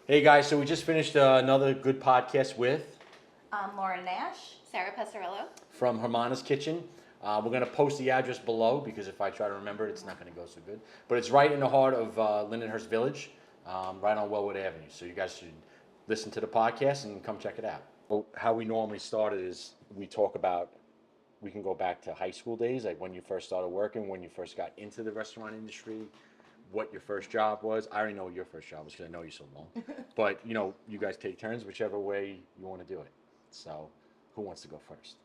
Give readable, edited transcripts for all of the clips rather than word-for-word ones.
Hey guys, so we just finished another good podcast with Lauren Nash. Sarah Pesarillo. from Hermanas Kitchen. We're going to post the address below because if I try to remember it, it's not going to go so good. But it's right in the heart of Lindenhurst Village, right on Wellwood Avenue. So you guys should listen to the podcast and come check it out. Well, how we normally started is we talk about, we can go back to high school days, like when you first started working, when you first got into the restaurant industry, what your first job was. I already know what your first job was because I know you so long. But, you know, you guys take turns whichever way you want to do it. So, who wants to go first?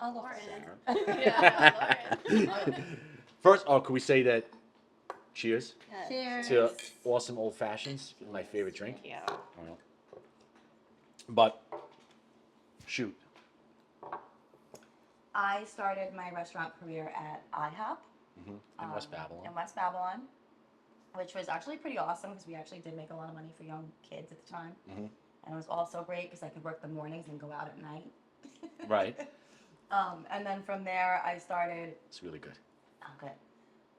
I'll go Lauren. first. Yeah, Lauren. First, could we say that cheers Yes. Cheers. to awesome old fashions, my favorite drink. Thank you. I know. But, shoot. I started my restaurant career at IHOP. In West Babylon. In West Babylon, which was actually pretty awesome because we actually did make a lot of money for young kids at the time. And it was also great because I could work the mornings and go out at night. Right. And then from there, I started. It's really good. Oh, good.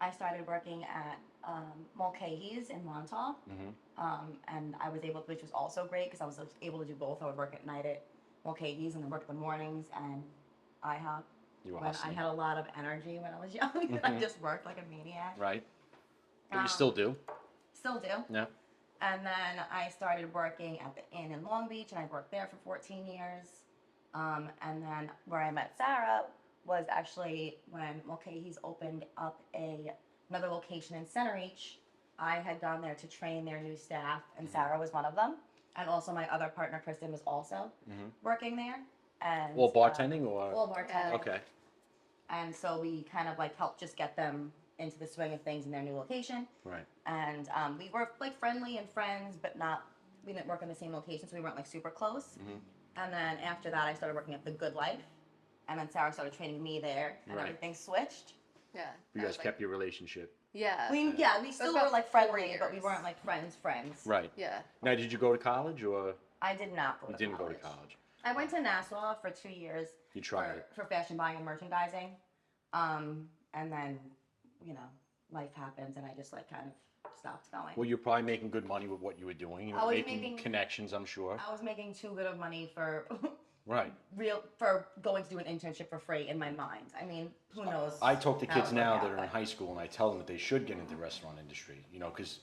I started working at Mulcahy's in Montauk. And I was able, which was also great because I was able to do both. I would work at night at Mulcahy's and then work the mornings and IHOP. You were When I hustling. had a lot of energy when I was young. I just worked like a maniac. Right. But you still do. Still do. Yeah. And then I started working at the Inn in Long Beach, and I worked there for 14 years. And then where I met Sarah was actually when Mulcahy's opened up another location in Centereach. I had gone there to train their new staff, and Sarah was one of them. And also my other partner, Kristen, was also working there. And Well, bartending or? Well, bartending. Okay. And so we kind of like helped just get them into the swing of things in their new location. Right. And we were like friendly and friends, but we didn't work in the same location, so we weren't like super close. And then after that, I started working at The Good Life. And then Sarah started training me there, and Right. everything switched. Yeah. You that guys was, kept your relationship. Yeah. We still about were like 4 friendly, but we years. weren't like friends. Right. Yeah. Now, did you go to college or I did not go you to didn't college. go to college? I went to Nassau for 2 years. You tried it. For fashion buying and merchandising. And then, life happens and I just like kind of stopped going. Well, you're probably making good money with what you were doing. You I were was making making- connections, I'm sure. I was making too good of money for Right. for going to do an internship for free in my mind. I mean, who knows? I talk to how kids it now worked that out, are in but- high school, and I tell them that they should get into the restaurant industry. You know, because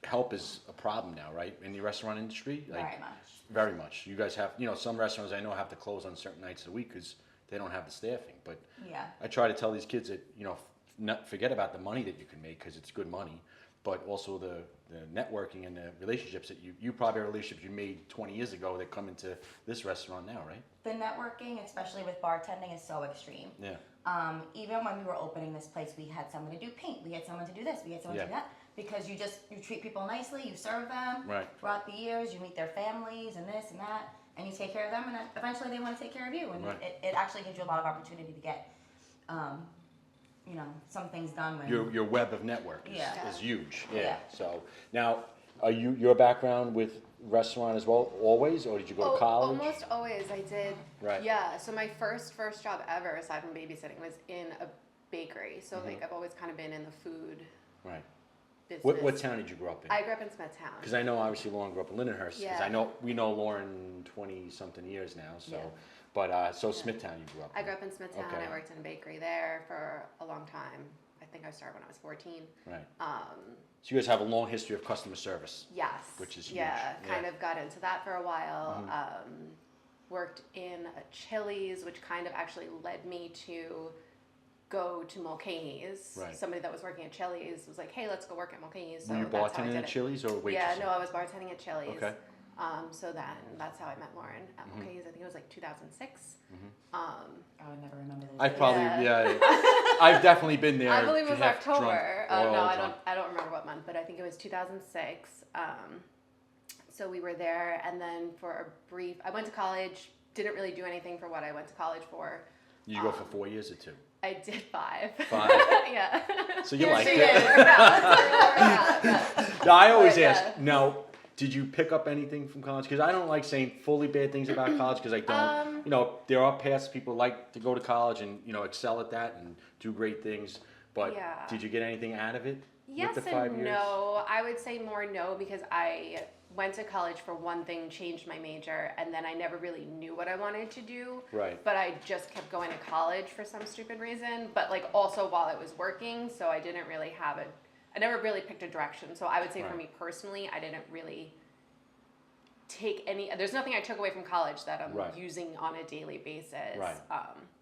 help is a problem now, right? In the restaurant industry, like, Very much. very much. You guys have, some restaurants I know have to close on certain nights of the week because they don't have the staffing. But Yeah. I try to tell these kids that, not forget about the money that you can make because it's good money, but also the networking and the relationships that you probably have relationships you made 20 years ago that come into this restaurant now, right? The networking, especially with bartending, is so extreme. Yeah. Even when we were opening this place, we had someone to do paint, we had someone to do this, we had someone to do Yeah. that. Because you treat people nicely, you serve them. Right. Throughout the years, you meet their families and this and that, and you take care of them, and then eventually they want to take care of you. And Right. it actually gives you a lot of opportunity to get, some things done when Your web of network Yeah. is huge. Yeah. Yeah. So now, are your background with restaurant as well always, or did you go to college? Almost always. I did. Right. Yeah. So my first job ever, aside from babysitting, was in a bakery. So like I've always kind of been in the food Right. business. What town did you grow up in? I grew up in Smithtown. Because I know obviously Lauren grew up in Lindenhurst. Because Yeah. we know Lauren 20-something years now. So, Yeah. but so Smithtown you grew up. I in. grew up in Smithtown. Okay. I worked in a bakery there for a long time. I think I started when I was 14. Right. So you guys have a long history of customer service. Yes. Which is huge. Yeah, kind Yeah. of got into that for a while. Worked in a Chili's, which kind of actually led me to go to Mulcahy's. Right. Somebody that was working at Chili's was like, "Hey, let's go work at Mulcahy's." So Were you that's how I bartending did at it. Chili's or waitressing? Yeah, no, I was bartending at Chili's. Okay. So then that's how I met Lauren at Mulcahy's. I think it was like 2006. I would never remember those. I days. probably Yeah. I've definitely been there. I believe it was half October. drunk, Oh or no, all I drunk. don't remember what month, but I think it was 2006. So we were there, and then for a brief, I went to college. Didn't really do anything for what I went to college for. Did you go for 4 years or 2? I did 5. 5. Yeah. So you Here liked she it. is. Yeah. No, I always But, ask. yeah. Now, did you pick up anything from college? Because I don't like saying fully bad things about college because I don't. There are paths people like to go to college and excel at that and do great things. But Yeah. did you get anything out of it? Yes with the and 5 years? no. I would say more no because I went to college for one thing, changed my major, and then I never really knew what I wanted to do. Right. But I just kept going to college for some stupid reason. But like also while I was working, so I didn't really have I never really picked a direction. So I would say for Right. me personally, I didn't really take there's nothing I took away from college that I'm Right. using on a daily basis. Right.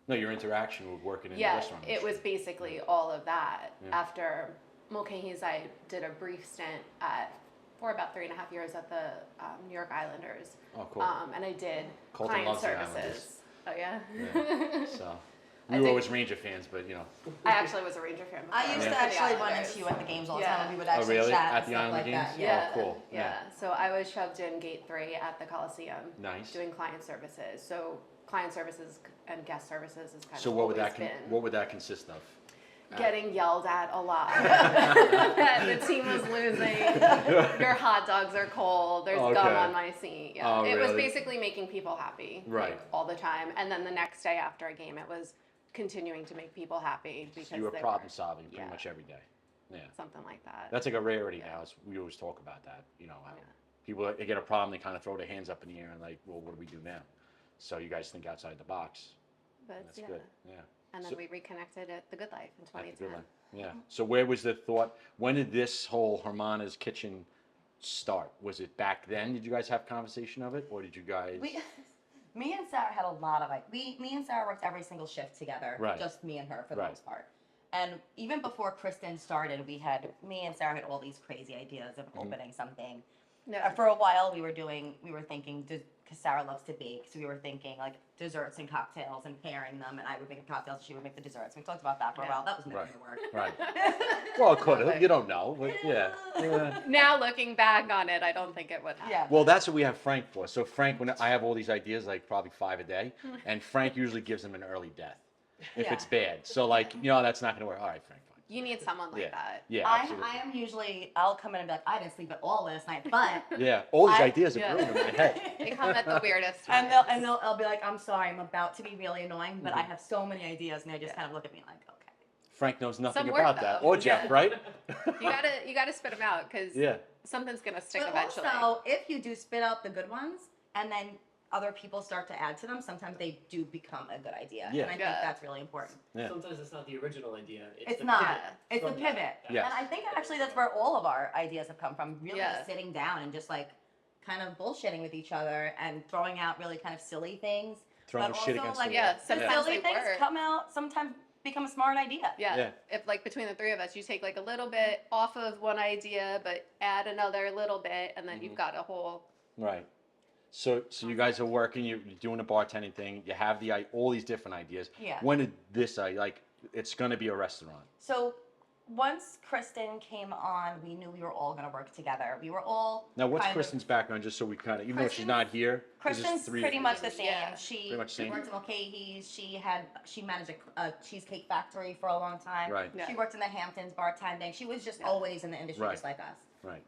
No, your interaction with working in the Yeah, restaurant it industry. was basically all of that. Yeah. After Mulcahy's, I did a brief stint for about 3.5 years at the New York Islanders. Oh, cool. And I did Colton client loves the services. Islanders. Oh yeah. Yeah. So we I were think- always Ranger fans, but you know. I actually was a Ranger fan. Before I used was to for the actually run Islanders. into you at the games all the Yeah. time, and we would Oh, actually really? chat At and the stuff Island like games? that. Yeah. Oh, cool. Yeah. Yeah. So I was shoved in gate 3 at the Coliseum. Nice. Doing client services. So client services and guest services is kind So of what would always that been. what would that consist of? Getting yelled at a lot. That the team was losing. Your hot dogs are cold. There's gum Okay. on my seat. Yeah. Oh, It was really? basically making people happy. Right. Like, all the time. And then the next day after a game, it was continuing to make people happy because So you were they problem solving pretty yeah. much every day. Yeah. something like that. That's like a rarity Yeah. now. We always talk about that. You know, how Yeah. people they get a problem, they kind of throw their hands up in the air and like, well, what do we do now? So you guys think outside the box. But That's yeah. good. Yeah. And then So- we reconnected at The Good Life in That's a 2010. good one. Yeah. So where was the thought? When did this whole Hermanas Kitchen start? Was it back then? Did you guys have conversation of it, or did you guys? Me and Sarah had a lot of me and Sarah worked every single shift together. Right. Just me and her for the Right. most part. And even before Kristen started, me and Sarah had all these crazy ideas of opening something. Yeah. For a while, we were thinking, because Sarah loves to bake, so we were thinking like desserts and cocktails and pairing them, and I would make the cocktails, she would make the desserts. We talked about that for a Yeah. while. That was never Right. gonna work. Right. Well, it could have. You don't know, but yeah. Yeah. Now looking back on it, I don't think it would have. Yeah. Well, that's what we have Frank for. So Frank, when I have all these ideas, like probably 5 a day, and Frank usually gives them an early death if Yeah. it's bad. So like, you know, that's not gonna work. All right, Frank, fine. You need someone like Yeah. that. Yeah, I absolutely. am usually, I'll come in and be like, I didn't sleep at all last night, but. Yeah, all these I- ideas are yeah. brewing in my head. They come at the weirdest And times. I'll be like, I'm sorry, I'm about to be really annoying, but I Mm-hmm. have so many ideas, and they just Yeah. kind of look at me like, okay. Frank knows nothing Some work, about that. though. Or Jeff, right? You gotta spit them out because Yeah. something's gonna stick But eventually. also, if you do spit out the good ones, and then other people start to add to them, sometimes they do become a good idea. Yeah. And I think Yeah. that's really important. Yeah. Sometimes it's not the original idea. It's the not. pivot It's the from pivot. that. Yes. And I think actually that's where all of our ideas have come from. Really Yeah. just sitting down and just like kind of bullshitting with each other and throwing out really kind of silly things. Throwing but shit also, against like, the Yeah, wall. sometimes Silly they things work. come out, sometimes become a smart idea. Yeah. Yeah. If like between the three of us, you take like a little bit off of one idea, but add another little bit, and then you've got a whole. Right. So you guys are working. You're doing a bartending thing. You have all these different ideas. Yeah. When did this like? It's going to be a restaurant. So once Kristen came on, we knew we were all going to work together. We were all Now, what's kind of- Kristen's background? Just so we kind of, even though she's Kristen's- not here, there's just Kristen's three of pretty you. much the same. Yeah. She Pretty much same. worked at Mulcahy's. She managed a cheesecake factory for a long time. Right. Yeah. She worked in the Hamptons bartending. She was just Yeah. always in the industry, Right. just like us. Right.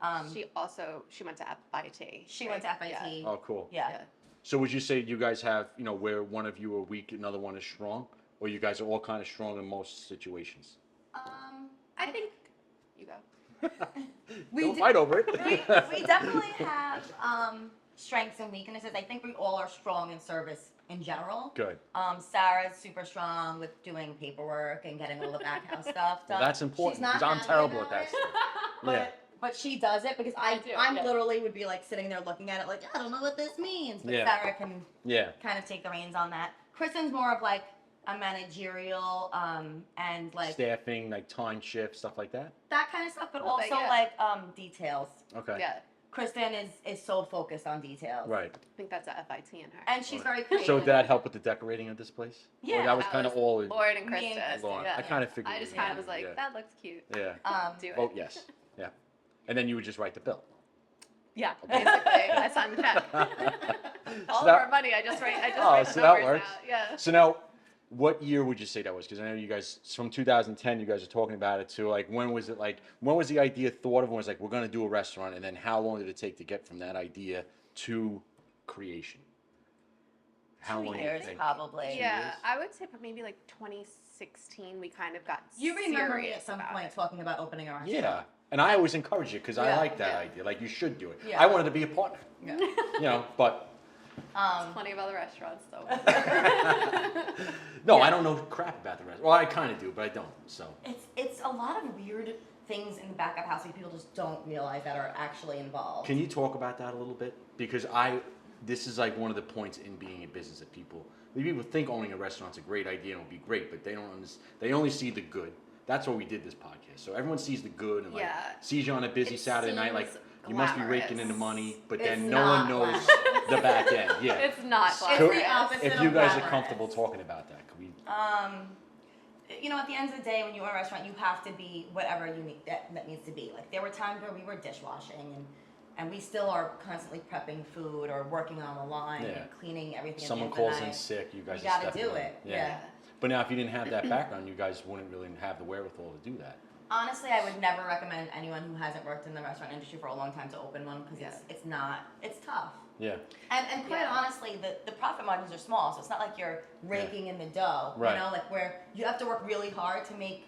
She went to FIT. She went to FIT. Yeah. Oh, cool. Yeah. Yeah. So would you say you guys have, where one of you are weak, another one is strong, or you guys are all kind of strong in most situations? I think you go. We Don't do- fight over it. we definitely have strengths and weaknesses. I think we all are strong in service in general. Good. Sarah's super strong with doing paperwork and getting all the back house stuff Well, done. that's important She's not because I'm happy terrible about at that it, stuff. But, Yeah. but she does it because I do, I'm yeah. literally would be like sitting there looking at it like, I don't know what this means. But Yeah. Sarah can Yeah. kind of take the reins on that. Kristen's more of like a managerial and like Staffing, like time shift, stuff like that. that kind of stuff, but Well, also yeah. like details. Okay. Yeah. Kristen is so focused on details. Right. I think that's a FIT in her. And she's very creative. So did that help with the decorating of this place? Yeah, Or that was That kind of all. Lauren and Me and Kristen. Kristen, Lauren. Yeah. I kind of figured. I it just was kind of you, was like, yeah. that looks cute. Yeah. Do it. Oh yes. Yeah. And then you would just write the bill. Yeah, basically. I signed the check. All of that- our money, I just write Oh, the so that numbers works. out. Yeah. So now, what year would you say that was? Because I know you guys from 2010. You guys are talking about it too. Like, when was it? Like, when was the idea thought of? When was like, we're going to do a restaurant, and then how long did it take to get from that idea to creation? How 2 long? do years you think? probably. Yeah, years? I would say maybe like 2016. We kind of got You remember me serious at some about point it. talking about opening a restaurant. Yeah. And I always encourage it because I Yeah, like that yeah. idea. Like, you should do it. Yeah. I wanted to be a partner, Yeah. you know, but Plenty of other restaurants though. no, Yeah. I don't know crap about the rest. Well, I kind of do, but I don't. So It's a lot of weird things in the back of house that people just don't realize that are actually involved. can you talk about that a little bit? Because this is like one of the points in being in business that people think owning a restaurant's a great idea and it'll be great, but they don't understand. They only see the good. That's why we did this podcast. So everyone sees the good and like Yeah. sees you on a busy It Saturday night, like seems you must be raking glamorous. in the money, but It's then no one not knows glamorous. the back end. Yeah. It's not It's glamorous. the opposite If of you guys are glamorous. comfortable talking about that, could we? You know, at the end of the day, when you own a restaurant, you have to be whatever you need that needs to be. Like there were times where we were dishwashing and we still are constantly prepping food or working on the line Yeah. and cleaning everything. Someone at the end calls of the in night. sick, you guys You are gotta stepping do in. it. Yeah. But now, if you didn't have that background, you guys wouldn't really have the wherewithal to do that. Honestly, I would never recommend anyone who hasn't worked in the restaurant industry for a long time to open one because it's tough. Yeah. And quite Yeah. honestly, the profit margins are small, so it's not like you're raking in the dough. Right. You know, like where you have to work really hard to make.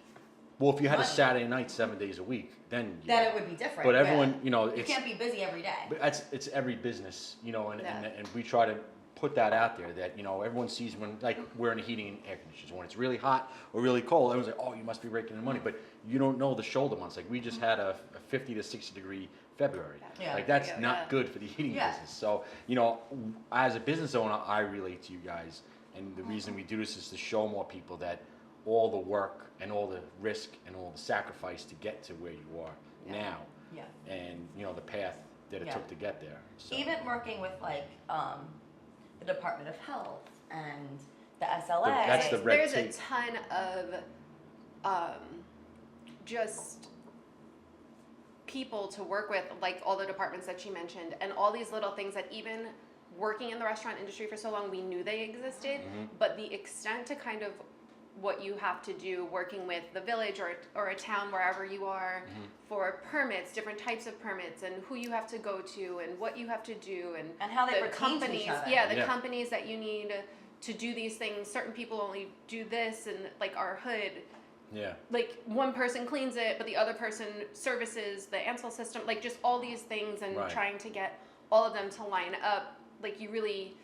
Well, if you had a Money. Saturday night, 7 days a week, then Then it would be different. But yeah. everyone, you know, You it's can't be busy every day. but it's every business, you know, and Yeah. we try to put that out there that, you know, everyone sees when, like, we're in a heating and air conditioners. When it's really hot or really cold, everyone's like, oh, you must be raking in money. But you don't know the shoulder months. Like, we just had a 50 to 60 degree February. Yeah. Like, that's Yeah. not good for the heating Yeah. business. So, you know, as a business owner, I relate to you guys. And the reason we do this is to show more people that all the work and all the risk and all the sacrifice to get to where you are now, Yeah. and, you know, the path that it Yeah. took to get there. So. Even working with like the Department of Health and the SLA. That's the red There's tape. a ton of just people to work with, like all the departments that she mentioned, and all these little things that even working in the restaurant industry for so long, we knew they existed, but the extent to kind of what you have to do working with the village or a town wherever you are for permits, different types of permits, and who you have to go to and what you have to do and how they the pertain to companies, each other. yeah, the Yeah. companies that you need to do these things. Certain people only do this, and like our hood, Yeah. like one person cleans it, but the other person services the Ansel system, like just all these things, and Right. trying to get all of them to line up. Like you really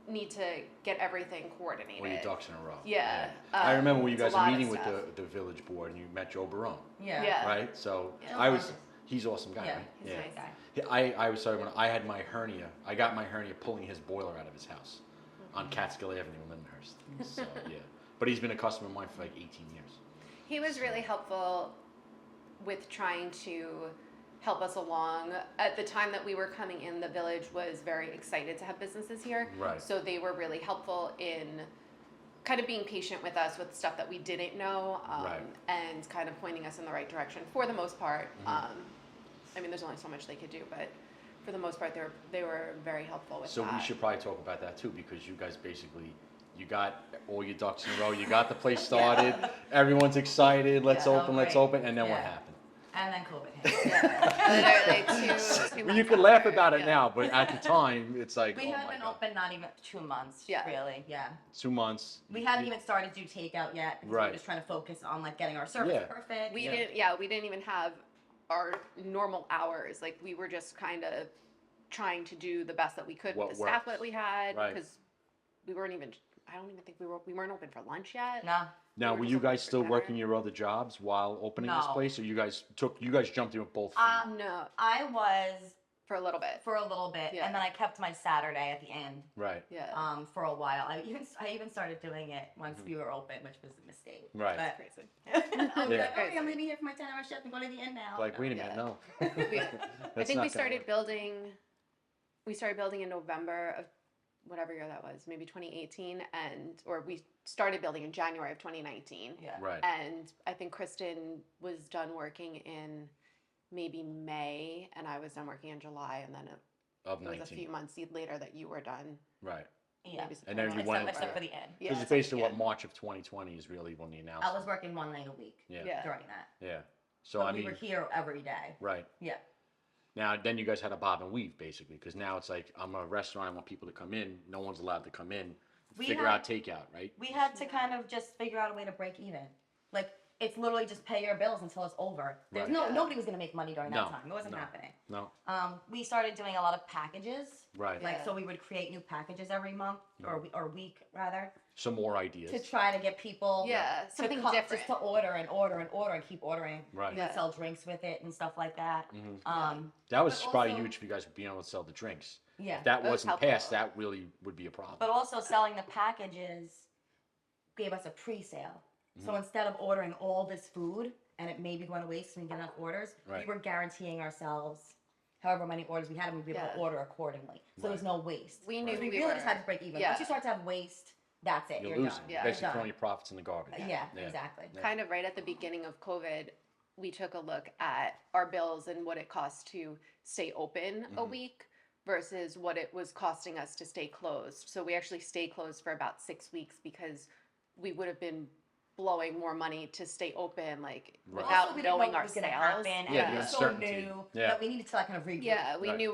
need to get everything coordinated. All your ducks in a row. Yeah. I remember when you it's a guys lot were of meeting with stuff. the village board and you met Joe Barone, Yeah. right? So Yeah. he's an awesome guy, Yeah, right? he's a nice guy. I was sorry when I had my hernia. I got my hernia pulling his boiler out of his house on Catskill Avenue in Lindenhurst. So yeah, but he's been a customer of mine for like 18 years. He was really helpful with trying to help us along. At the time that we were coming in, the village was very excited to have businesses here. Right. So they were really helpful in kind of being patient with us with stuff that we didn't know, Right. and kind of pointing us in the right direction for the most part. I mean, there's only so much they could do, but for the most part, they were very helpful with So that. we should probably talk about that too, because you guys basically, you got all your ducks in a row. You got the place started. Everyone's excited. Let's Yeah. open. Let's Right. open. And then what Yeah. happened? And then COVID hit. Literally two Well, you months can laugh after, about it yeah. now, but at the time, it's like, We oh had my been God. open not even 2 months, Yeah. really. Yeah. 2 months. We hadn't even started to do takeout yet because we Right. were just trying to focus on like getting our service Yeah. perfect. We didn't even have our normal hours. Like we were just kind of trying to do the best that we could What with the staff works. that we had, Right. because we weren't even. I don't even think we weren't open for lunch yet. No. Now, We were were just you open guys for still dinner. working your other jobs while opening this No. place, or you guys jumped in with both feet? No, I was for a little bit. for a little bit, Yeah. and then I kept my Saturday at the end. Right. Yeah. For a while. I even started doing it once we were open, which was a mistake. Right. But Crazy. I'm Yeah. like, okay, I'm leaving here for my 10-hour shift and going to the end now. Like, wait a minute, Yeah. no. I That's think we not gonna started work. building. We started building in November of whatever year that was, maybe 2018, or we started building in January of 2019. Yeah. Right. And I think Kristen was done working in maybe May, and I was done working in July, and then Of it was a 19. few months later that you were done. Right. Yeah. Maybe And then you September. went Except over- for the end. Yeah, Because it's so- basically yeah. what March of 2020 is really when the I announcement. was working 1 night a week Yeah. Yeah. during that. Yeah. So But I we mean, were here every day. right. Yeah. Now then, you guys had a bob and weave basically, because now it's like I'm a restaurant. I want people to come in. No one's allowed to come in. We Figure had- out takeout, right? We had to kind of just figure out a way to break even. Like it's literally just pay your bills until it's over. There's Right. nobody was gonna make money during No, that time. It wasn't no. happening. No. We started doing a lot of packages. Right. Like, Yeah. so we would create new packages every month or week rather, Some more ideas. to try to get people Yeah, to something come, different. just to order and order and order and keep ordering. Right. We would Yeah. sell drinks with it and stuff like that. Mhm. That was but probably also- huge for you guys being able to sell the drinks. Yeah. If that was wasn't helpful. passed, that really would be a problem. But also selling the packages gave us a pre-sale. Mm-hmm. So instead of ordering all this food and it may be going to waste when we get enough orders, Right. we were guaranteeing ourselves however many orders we had and we'd be able to Yeah. order accordingly. So there was no waste. We knew Because we we really were- just had to break even. yeah. Once you start to have waste, that's it. You're You're losing. done. Yeah. Basically You're throwing done. your profits in the garbage. Yeah, Yeah. exactly. Yeah. Kind of right at the beginning of COVID, we took a look at our bills and what it cost to stay open a week versus what it was costing us to stay closed. So we actually stayed closed for about 6 weeks because we would have been blowing more money to stay open, like Right. Also, without we didn't know knowing what our was gonna sales. happen, and Yeah, it the was so uncertainty. new Yeah. that we needed to like kind of regroup. Yeah, we Right. knew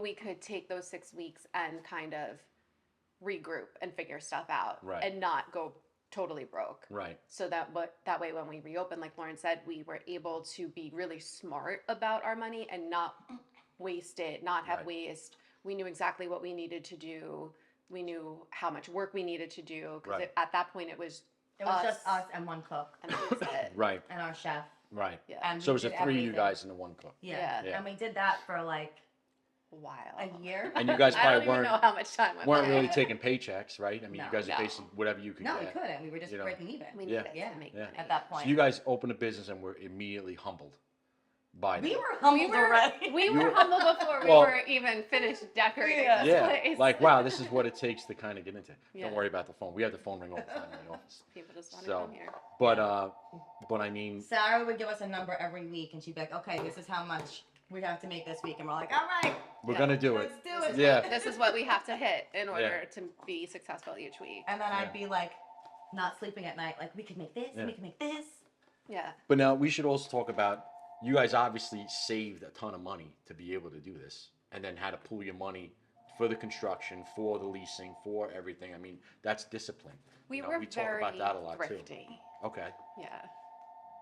we could take those 6 weeks and kind of regroup and figure stuff out Right. and not go totally broke. Right. So that way when we reopened, like Lauren said, we were able to be really smart about our money and not waste it, not have Right. waste. We knew exactly what we needed to do. We knew how much work we needed to do because Right. at that point it was It was just us and one cook and that was it. Right. and our chef. Right. Yeah, And So it we was a did three of you everything. guys and the one cook. Yeah. Yeah. And we did that for like a while. a year. And you guys I don't probably even know how much time went weren't by. really taking paychecks, right? I mean, No. you guys are No. basically whatever you could No, we get. couldn't. We were just You know. breaking even. We Yeah. needed Yeah. to make Yeah. money. At that So point. you guys opened a business and were immediately humbled by We that. were humbled were- already. We You were were- humble before we Well- were even finished decorating Yeah. this Yeah, place. like wow, this is what it takes to kind of get into. Yeah. Don't worry about the phone. We have the phone ring all the time in the office. People just want to So, come here. but I mean, Sarah would give us a number every week, and she'd be like, "Okay, this is how much we have to make this week," and we're like, "All right, we're Yeah. gonna do it. let's do it." Yeah. This is what we have to hit in order Yeah. to be successful each week. And then Yeah. I'd be like, not sleeping at night, like we could make this, Yeah. we could make this. Yeah. But now we should also talk about you guys obviously saved a ton of money to be able to do this, and then had to pull your money for the construction, for the leasing, for everything. I mean, that's discipline. We You know, were we talk very about that a lot too. thrifty. Okay, Yeah.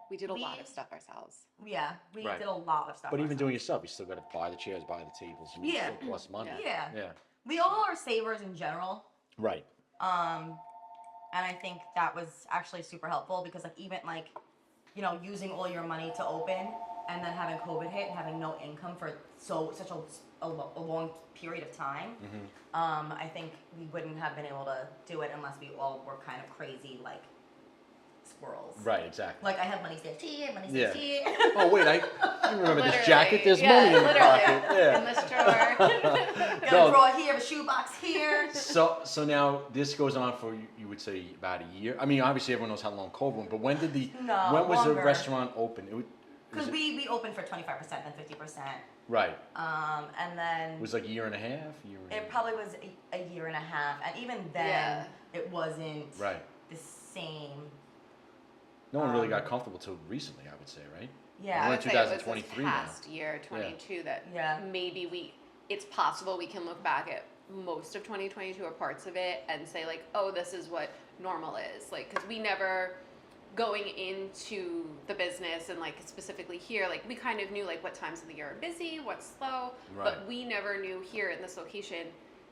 We did a lot We- of stuff ourselves. Yeah, we Right. did a lot of stuff. but even ourselves. doing yourself, you still got to buy the chairs, buy the tables. I mean, Yeah. it still costs money. Yeah. Yeah. We all are savers in general. Right. And I think that was actually super helpful because like even like, you know, using all your money to open and then having COVID hit and having no income for such a long period of time, I think we wouldn't have been able to do it unless we all were kind of crazy like squirrels. Right. Exactly. Like I have money saved here, money Yeah. saved here. Oh wait, I remember this Literally. jacket. There's Yeah, money in the literally. pocket. Yeah. In this drawer. Got No. a drawer here, a shoebox here. So now this goes on for you would say about a year. I mean, obviously everyone knows how long COVID went, but when did No, when was the longer. restaurant open? Because it- we opened for 25% and 50%. right. And then It was like a year and a half. it probably was a year and a half. And even then, Yeah. it wasn't Right. the same. No one really got comfortable till recently, I would say, right? Yeah. We're I in would say it was this 2023 now. past year, 22, that Yeah. maybe it's possible we can look back at most of 2022 or parts of it and say like, oh, this is what normal is. Like, because we never, going into the business and like specifically here, like we kind of knew like what times of the year are busy, what's slow, Right. but we never knew here in this location,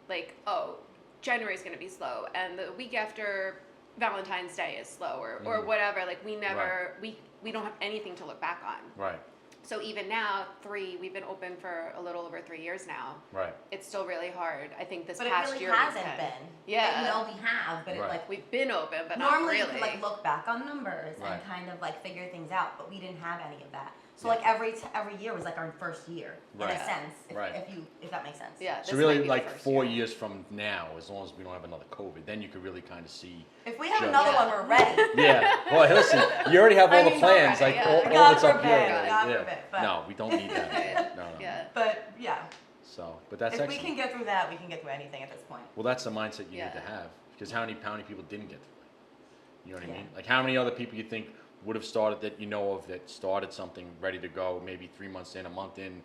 like, oh, January's gonna be slow and the week after Valentine's Day is slow or whatever. Like we never, we don't have anything to look back on. Right. So even now, we've been open for a little over 3 years now. Right. It's still really hard. I think this But it past really year we hasn't can. been. Yeah. You know, we have, but Right. it like We've been open, but normally not you really. could like look back on numbers Right. and kind of like figure things out, but we didn't have any of that. So Yeah. like every year was like our first year Right. in a sense, Right. if that makes sense. Yeah. So this really, might be the like first 4 year. years from now, as long as we don't have another COVID, then you could really kind of see. If we have Sure. another Yeah. one, we're ready. Yeah. Well, listen, you already have all I the mean, plans. already, Like yeah. all God that's up forbid, here. Like, God yeah. forbid, but- No, we don't need that. No, no. Yeah. But yeah, So, but that's if we excellent. can get through that, we can get through anything at this point. Well, that's the mindset you need to Yeah. have, because how many people didn't get through it? You know what I Yeah. mean? Like how many other people you think would have started that you know of that started something ready to go, maybe 3 months in, a month in,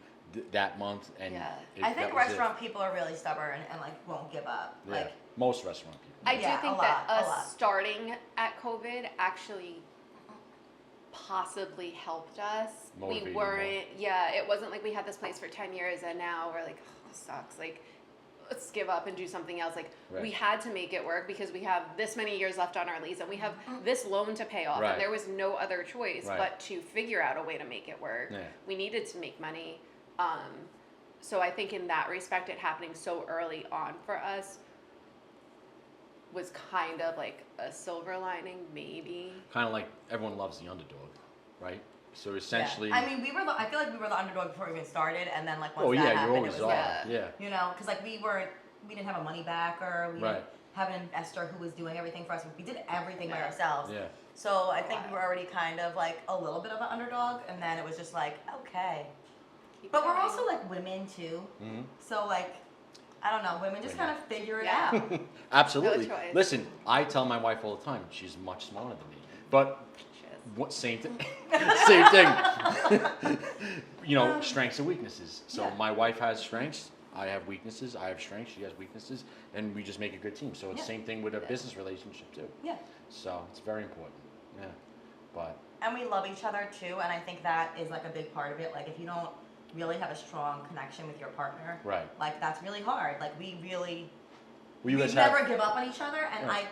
that month, and Yeah. I think that was it. restaurant people are really stubborn and like won't give up. Yeah. Like Most restaurant people. I Yeah, do think a that lot, a us lot. starting at COVID actually possibly helped us. Motivated We you more. weren't, yeah, it wasn't like we had this place for 10 years and now we're like, oh, this sucks. Like, let's give up and do something else. Like, Right. we had to make it work because we have this many years left on our lease and we have this loan to pay off. Right. And there was no other choice Right. but to figure out a way to make it work. Yeah. We needed to make money. So I think in that respect, it happening so early on for us was kind of like a silver lining, maybe. Kind of like everyone loves the underdog, right? So essentially, Yeah. I mean, I feel like we were the underdog before we even started, and then like once oh that yeah, you happened, always it was are. like, Yeah. you know, because like we didn't have a money backer, we Right. didn't have an investor who was doing everything for us. We did everything by Yeah. ourselves. Yeah. So I think we were already kind of like a little bit of an underdog, and then it was just like, okay. Keep But we're going. also like women too, Mhm. so like, I don't know, women just kind of figure it Yeah. out. Absolutely. No choice. Listen, I tell my wife all the time, she's much smarter than me. But Shit. what same thing? Same thing. You know, strengths and weaknesses. So Yeah. my wife has strengths, I have weaknesses. I have strengths, she has weaknesses, and we just make a good team. So it's the Yeah. same thing with a business relationship too. Yeah. So it's very important. Yeah. But And we love each other too, and I think that is like a big part of it. Like if you don't really have a strong connection with your partner, right. like that's really hard. Like we really, Well, you we guys never have give up on each other, and Right.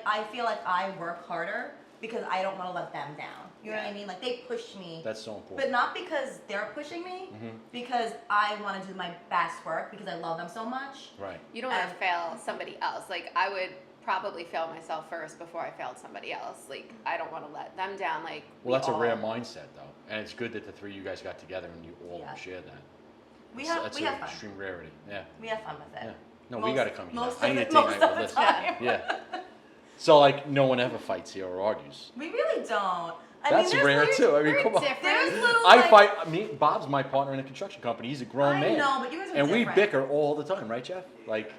I feel like I work harder because I don't want to let them down. You know what I Yeah. mean? Like they push me, that's so important. but not because they're pushing me, Mhm. because I want to do my best work because I love them so much. Right. You don't want to And- fail somebody else. Like, I would probably fail myself first before I failed somebody else. Like, I don't want to let them down. Like, Well, that's a rare all- mindset though, and it's good that the three of you guys got together and you all Yeah. share that. We It's- have that's we an have fun. extreme rarity. Yeah. We have fun with it. Yeah. No, we Most- got to come here. most I of need a the- date most night of with the Liz. time. Yeah. So like, no one ever fights here or argues. We really don't. I That's mean, rare too. I mean, we're come on. different. There's little I like, fight. Me, Bob's my partner in a construction company. He's a grown I man, know, but you guys are and we different. bicker all the time, right, Jeff? Like,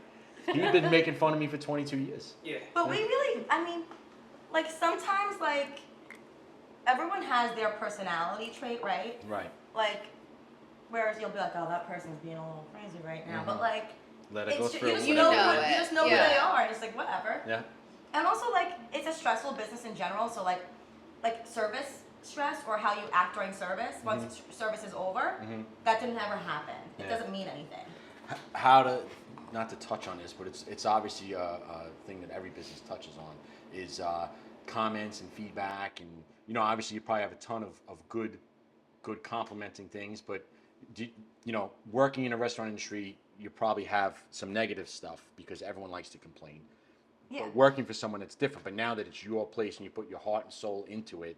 he's been making fun of me for 22 years. Yeah. But we really, I mean, like sometimes like everyone has their personality trait, right? Right. Like, whereas you'll be like, oh, that person's being a little crazy right now, Mhm. but like, Let it go it's through. you just You know, know you it. just know Yeah. who they are, and it's like whatever. Yeah. And also like it's a stressful business in general, so like service stress or how you act during service once service is over, Mhm. that didn't ever happen. It Yeah. doesn't mean anything. How to, not to touch on this, but it's obviously a thing that every business touches on is comments and feedback, and you know, obviously you probably have a ton of good complimenting things, but you know, working in a restaurant industry, you probably have some negative stuff because everyone likes to complain. Yeah. But working for someone that's different, but now that it's your place and you put your heart and soul into it,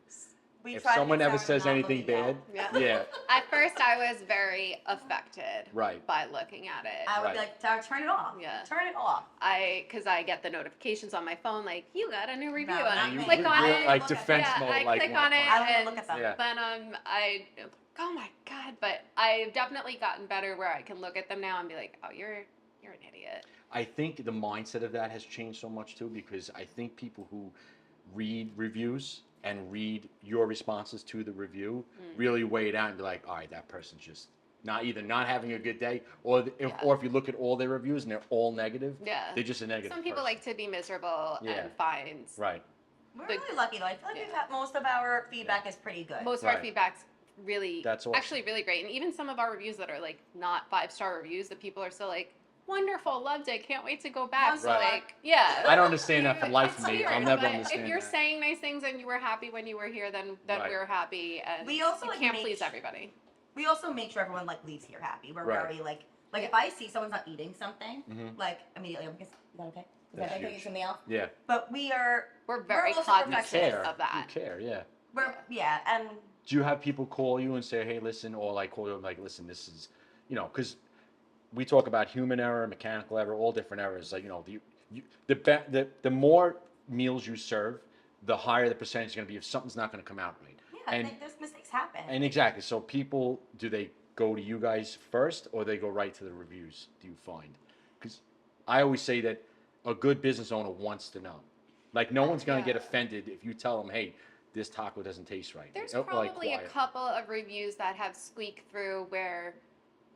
We if try to someone get ever Sarah says to not look anything at you. bad, Yeah. yeah, At first, I was very affected right. by looking at it. I would Right. be like, Sarah, turn it off. Yeah. Turn it off. Because I get the notifications on my phone, like, you got a new review, No, and not I me. click on You're it. like Look at defense yeah, mode, I like click one- on it, I don't even and look at them. Yeah. then oh my god! But I've definitely gotten better where I can look at them now and be like, oh, you're an idiot. I think the mindset of that has changed so much too, because I think people who read reviews and read your responses to the review really weigh it out and be like, all right, that person's just not having a good day, or if you look at all their reviews and they're all negative, Yeah. they're just a negative. Some people person. like to be miserable Yeah. and find Right. We're The- really lucky though. I feel like we've Yeah. had most of our feedback is pretty good. most of Right. our feedback's really That's awesome. actually really great, and even some of our reviews that are like not 5-star reviews, the people are still like, wonderful, loved it, can't wait to go back. So Right. like, yeah. I don't understand that for life It's of me. I'll weird, never but understand if you're that. saying nice things and you were happy when you were here, then Right. we're happy, and We also, you like, can't make please sh- everybody. We also make sure everyone like leaves here happy. We're Right. very like if Yeah. I see someone's not eating something, Mhm. like immediately I'm just, is that okay? Is That's that okay? huge. Eat something else? Yeah. But we're We're very also cognizant perfectionists. of that. You care. Yeah. yeah, and Do you have people call you and say, hey, listen, or like call you and like, listen, this is, you know, because we talk about human error, mechanical error, all different errors. Like, you know, the more meals you serve, the higher the percentage is going to be if something's not going to come out right. yeah, And there's mistakes happen. and exactly. So people, do they go to you guys first, or they go right to the reviews? Do you find? Because I always say that a good business owner wants to know. Like, no one's going to Yeah. get offended if you tell them, hey, this taco doesn't taste right. There's Like, probably a quiet. couple of reviews that have squeaked through where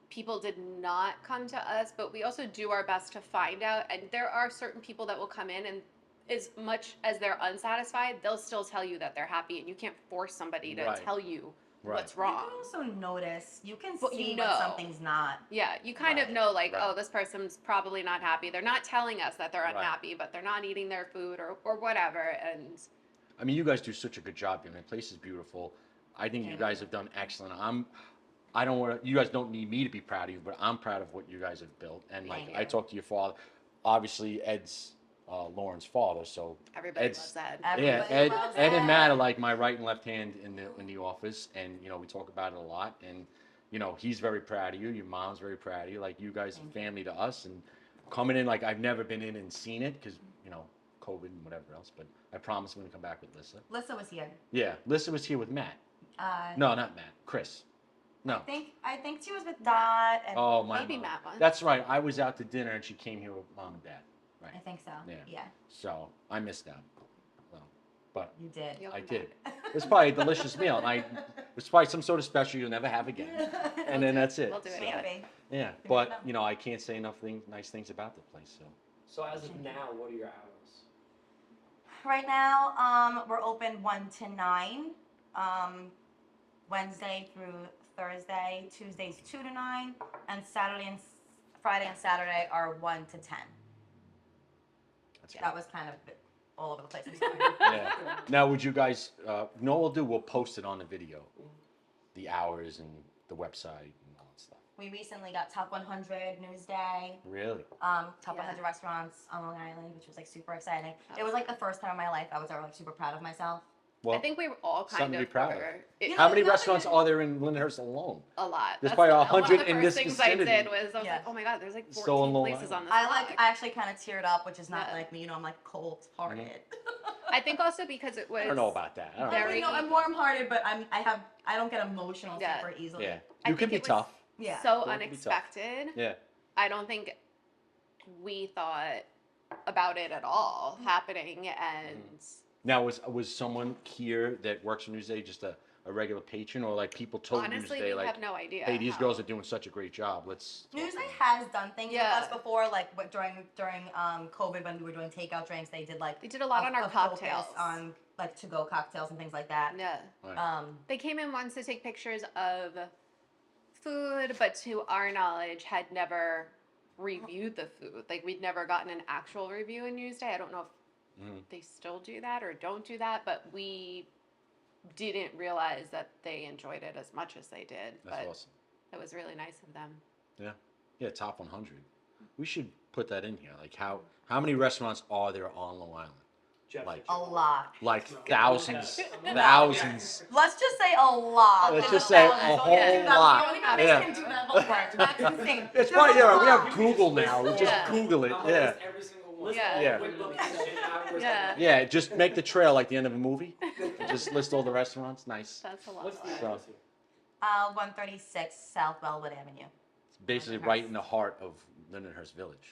people did not come to us, but we also do our best to find out. And there are certain people that will come in and as much as they're unsatisfied, they'll still tell you that they're happy, and you can't force somebody to Right. tell you Right. what's You wrong. can also notice. You can But see you when know. something's not. Yeah, you kind of Right. know, like, Right. oh, this person's probably not happy. They're not telling us that they're Right. unhappy, but they're not eating their food or whatever. And I mean, you guys do such a good job. I mean, the place is beautiful. I think you Thank guys have done excellent. I don't want to. You guys don't need me to be proud of you, but I'm proud of what you guys have built. And like, Thank I you. talked to your father. Obviously, Ed's Lauren's father, so everybody Ed's- loves that. yeah, Everybody Ed loves and Ed. Matt are like my right and left hand in the office, and you know we talk about it a lot. And you know he's very proud of you. Your mom's very proud of you. Like you guys are Thank you. family to us, and coming in like I've never been in and seen it because you know COVID and whatever else. But I promise I'm gonna come back with Lissa. Lissa was here. Yeah, Lissa was here with Matt. No, not Matt. Chris. No. I think she was with Dot and Oh, my Maybe mom. Matt once. That's right. I was out to dinner and she came here with mom and dad. I Right. think so. Yeah. Yeah, So I missed out. So, but you did. You'll I come did. back. It's probably a delicious meal. And it's probably some sort of special you'll never have again. And then that's it. We'll do it So, again. Maybe. yeah. But you know, I can't say enough nice things about the place. So So as of now, what are your hours? Right now, we're open 1 to 9, Wednesday through Thursday. Tuesdays 2 to 9, and Friday and Saturday are 1 to 10. that's That was kind of all over the place. I'm sorry. yeah. Now, would you guys? No, we'll do. We'll post it on the video, the hours and the website and all that stuff. We recently got Top 100 Newsday. Really? Top Yeah. 100 restaurants on Long Island, which was like super exciting. It was like the first time in my life I was ever like super proud of myself. Well, I think we were all kind something to of be proud of. were. You know, how many nothing- rofrestaurants are there in Lyndhurst alone? A lot. There's That's probably one 100 of the in first this things vicinity. I did was I was Yeah. like, oh my god, there's like Still in 14 Long places on Island. this I block. actually kind of teared up, which is not Yeah. like me. You know, I'm like cold-hearted. I think also because it was. I don't know about that. I don't I Very- mean, no, I'm warm-hearted, but I don't get emotional Yeah. super know. easily. Yeah. I You can think be it was tough. Yeah. so Don't be tough. unexpected. Yeah. I don't think we thought about it at all happening, and Now, was someone here that works for Newsday just a regular patron, or like people told honestly, Newsday we like, have no idea. hey, these how. girls are doing such a great job. Let's. Newsday has done things Yeah. with us before, like during COVID when we were doing takeout drinks. They did like They did a lot on our a focus cocktails. on like to-go cocktails and things like that. Yeah. Right. They came in once to take pictures of food, but to our knowledge, had never reviewed the food. Like we'd never gotten an actual review in Newsday. I don't know if Mhm. they still do that or don't do that, but we didn't realize that they enjoyed it as much as they did. That's but awesome. it was really nice of them. Yeah, top 100. We should put that in here. Like how many restaurants are there on Long Island? Jeff, Like- A lot. Like No. thousands, No. thousands. Let's just say a lot. Let's Not just say a thousands. whole Don't do that. lot. We don't Yeah. even do that homework. That's insane. It's There's probably a we have lot. Google now. We just Yeah. Google it. I'm gonna Yeah. list every single one. Yeah. Yeah. With location, hours, Yeah. Yeah, just make the trail like the end of a movie. Just list all the restaurants. Nice. That's a lot. What's the So- address here? 136 South Bellwood Avenue. It's basically right in the heart of Lindenhurst Village.